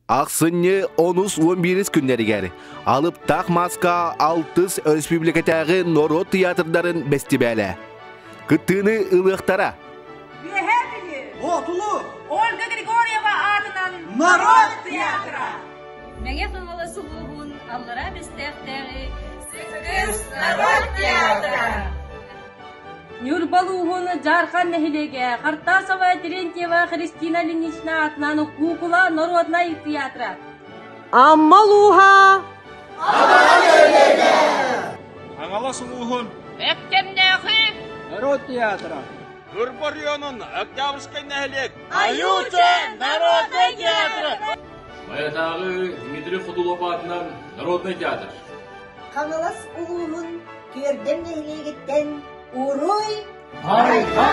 Ақсынны 10-11 күннерігер. Алып тақ маска алтыс республикатағы Народ театрдарын бәстібәлі. Күттіні ылықтара. Отулу! Ольга Григорьева атынан Народ театра! Мәге қыңылы сұлуғын аллара бістәқтәғі Сізгіз Народ театра! Нюрбалуғын Жархан Нәхилеге, Қартасова Терентьева Христина Ленична атынан Кукула Народная театра. Аммалуға! Аңала сұлуғын Әктемнәғі Народ театра! Гурбарионун Октябрьский нәхилек. Аютче Народный театр! Баятағы Дмитрий Ходулов атынан Народный театр. Қаңылас ұлуын көрден нәйлегеттен Уруй! Айқа!